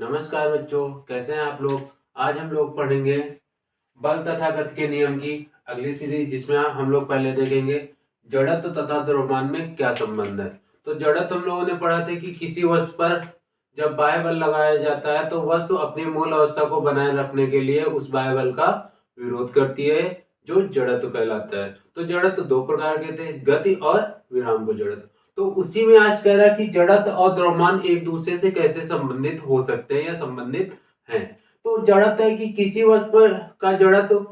नमस्कार बच्चों, कैसे हैं आप लोग। आज हम लोग पढ़ेंगे बल तथा गति के नियम की अगली सीरीज, जिसमें हम लोग पहले देखेंगे जड़त्व तथा द्रव्यमान में क्या संबंध है। तो जड़त्व हम लोगों ने पढ़ा था कि किसी वस्तु पर जब बाह्य बल लगाया जाता है तो वस्तु अपनी मूल अवस्था को बनाए रखने के लिए उस बाह्य बल का विरोध करती है, जो जड़त्व कहलाता है। तो जड़त्व दो प्रकार के थे, गति और विराम को जड़त्व। तो उसी में आज कह रहा है कि जड़त्व और द्रव्यमान एक दूसरे से कैसे संबंधित हो सकते हैं या संबंधित हैं। तो जड़त्व है कि किसी वस्तु का जड़त्व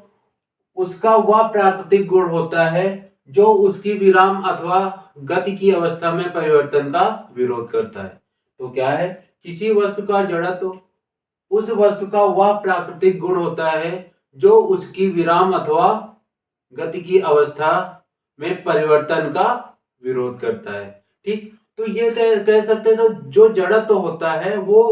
उसका वह प्राकृतिक गुण होता है जो उसकी विराम अथवा गति की अवस्था में परिवर्तन का विरोध करता है। तो क्या है, किसी वस्तु का जड़त्व उस वस्तु का वह प्राकृतिक गुण होता है जो उसकी विराम अथवा गति की अवस्था में परिवर्तन का विरोध करता है। ठीक, तो ये कह सकते हैं, तो जो जड़त्व होता है वो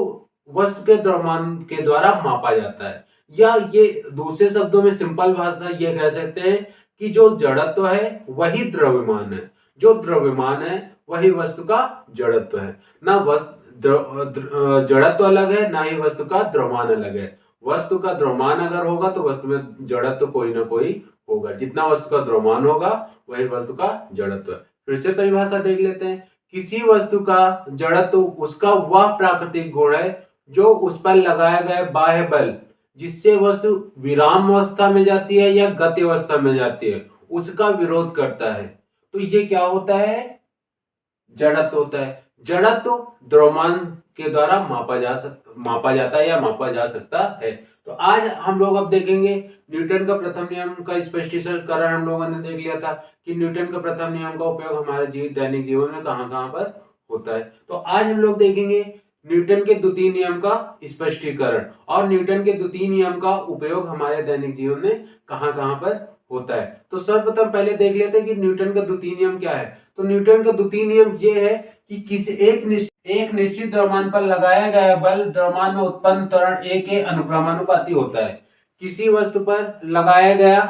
वस्तु के द्रव्यमान के द्वारा मापा जाता है, या ये दूसरे शब्दों में सिंपल भाषा ये कह सकते हैं कि जो जड़त्व है वही द्रव्यमान है, जो द्रव्यमान है वही वस्तु का जड़त्व है। ना जड़त्व अलग है, ना ही वस्तु का द्रव्यमान अलग है। वस्तु का द्रव्यमान अगर होगा तो वस्तु में जड़त्व कोई ना कोई होगा। जितना वस्तु का द्रव्यमान होगा वही वस्तु का जड़त्व है। फिर से परिभाषा देख लेते हैं। किसी वस्तु का जड़त्व उसका वह प्राकृतिक गुण है जो उस पर लगाया गया बाह्य बल जिससे वस्तु विराम अवस्था में जाती है या गति अवस्था में जाती है उसका विरोध करता है। तो ये क्या होता है, जड़त्व होता है। जड़त्व द्रव्यमान के द्वारा मापा जाता है या मापा जा सकता है। तो आज हम लोग अब देखेंगे न्यूटन का प्रथम नियम का स्पष्टीकरण। हम लोगों ने देख लिया था कि न्यूटन का प्रथम नियम का उपयोग हमारे दैनिक जीवन में कहां कहां पर होता है। तो आज हम लोग देखेंगे न्यूटन के द्वितीय नियम का स्पष्टीकरण और न्यूटन के द्वितीय नियम का उपयोग हमारे दैनिक जीवन में कहां कहां पर होता है। तो सर्वप्रथम पहले देख लेते हैं कि न्यूटन का द्वितीय नियम क्या है। तो न्यूटन का द्वितीय नियम ये है कि किसी एक निश्चित द्रव्यमान पर लगाया गया बल द्रव्यमान में उत्पन्न त्वरण ए के अनुक्रमानुपाती होता है। किसी वस्तु पर लगाया गया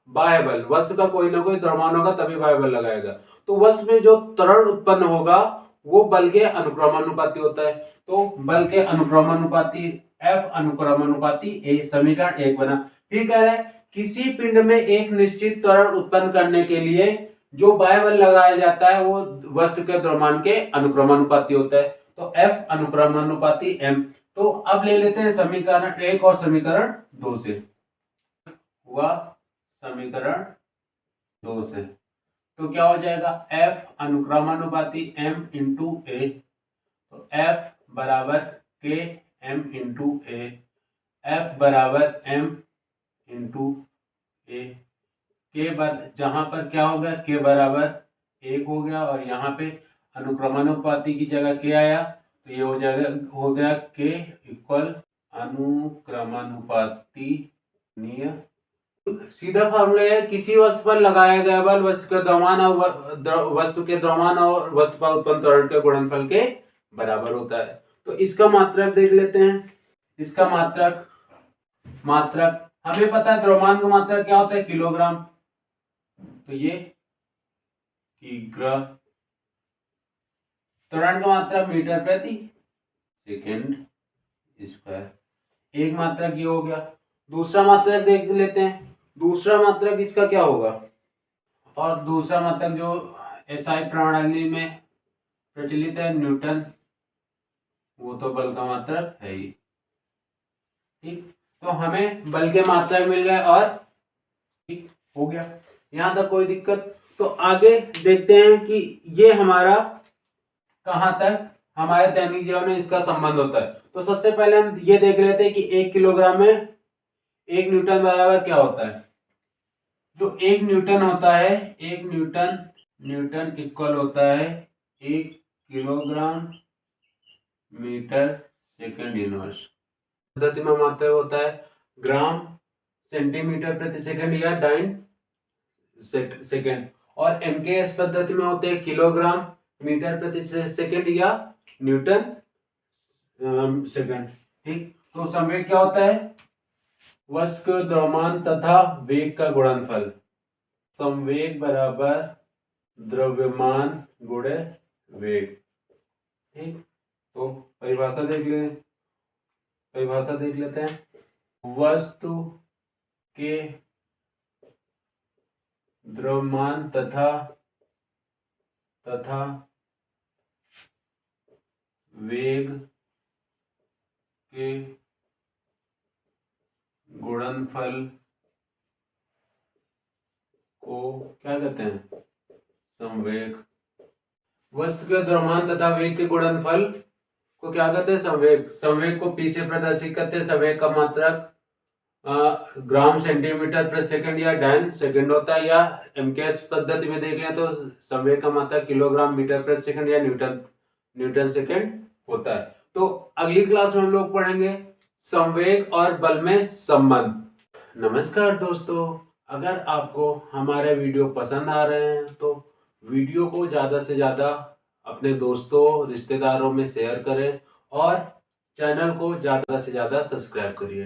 बाह्य बल, वस्तु का कोई ना कोई द्रव्यमान होगा तभी बाह्य बल लगाएगा, तो वस्तु में जो त्वरण उत्पन्न होगा वो बल के अनुक्रमानुपाती होता है। तो बल के अनुक्रमानुपाती F अनुक्रमानुपाती A, समीकरण 1 बना। फिर कह रहा है किसी पिंड में एक निश्चित त्वरण उत्पन्न करने के लिए जो बाह्य बल लगाया जाता है वो वस्तु के द्रव्यमान के अनुक्रमानुपाती होता है। तो F अनुक्रमानुपाती M। तो अब ले लेते हैं समीकरण 1 और समीकरण 2 से। हुआ समीकरण 2 से तो क्या हो जाएगा, F अनुक्रमानुपाती M इंटू ए। तो F बराबर K M इंटू ए, F बराबर M इंटू ए। के जहां पर क्या हो गया, के बराबर 1 हो गया और यहाँ पे अनुक्रमानुपाती की जगह के आया तो ये हो गया के इक्वल अनुक्रमानुपाती नियम। सीधा फार्मूला है, किसी वस्तु पर लगाया गया बल वस्तु के द्रव्यमान और वस्तु के द्रव्यमान और वस्तु पर उत्पन्न त्वरण के गुणनफल के बराबर होता है। तो इसका मात्रक देख लेते हैं। इसका मात्रक हमें पता है, द्रव्यमान का मात्रक क्या होता है, किलोग्राम। तो ये किग्रा, त्वरण का मात्रक मीटर प्रति सेकेंड स्क्वायर। एक मात्रक ये हो गया। दूसरा मात्रक देख लेते हैं। दूसरा मात्रक इसका क्या होगा, और दूसरा मात्रक जो एसआई प्रणाली में प्रचलित है न्यूटन, वो तो बल का मात्रक है ही। ठीक, तो हमें बल के मात्रक मिल गए और ठीक हो गया, यहां तक कोई दिक्कत। तो आगे देखते हैं कि ये हमारा कहां तक हमारे दैनिक जीवन में इसका संबंध होता है। तो सबसे पहले हम ये देख लेते हैं कि 1 किलोग्राम में 1 न्यूटन बराबर क्या होता है। जो 1 न्यूटन होता है, 1 न्यूटन इक्वल होता है 1 किलोग्राम मीटर सेकंड इनवर्स। पद्धति में मात्रक होता है ग्राम सेंटीमीटर प्रति सेकंड या डाइन सेकंड, और एमकेएस पद्धति में होते हैं किलोग्राम मीटर प्रति सेकंड या न्यूटन सेकंड। ठीक, तो संवेग क्या होता है, वस्तु के द्रव्यमान तथा वेग का गुणनफल। संवेग बराबर द्रव्यमान गुणे वेग। ठीक, तो परिभाषा देख लें। परिभाषा देख लेते हैं। वस्तु के द्रव्यमान तथा वेग के गुणनफल को क्या कहते हैं? संवेग। वस्तु के द्रव्यमान तथा वेग के गुणनफल को क्या कहते हैं? संवेग। संवेग को पी से प्रदर्शित करते हैं। संवेग का मात्रक ग्राम सेंटीमीटर प्रति सेकंड या डायन सेकंड होता है, या एमकेएस पद्धति में देख लें तो संवेग का मात्रक किलोग्राम मीटर प्रति सेकंड या न्यूटन सेकंड होता है। तो अगली क्लास में हम लोग पढ़ेंगे संवेग और बल में संबंध। नमस्कार दोस्तों, अगर आपको हमारे वीडियो पसंद आ रहे हैं तो वीडियो को ज़्यादा से ज़्यादा अपने दोस्तों रिश्तेदारों में शेयर करें और चैनल को ज़्यादा से ज़्यादा सब्सक्राइब करिए।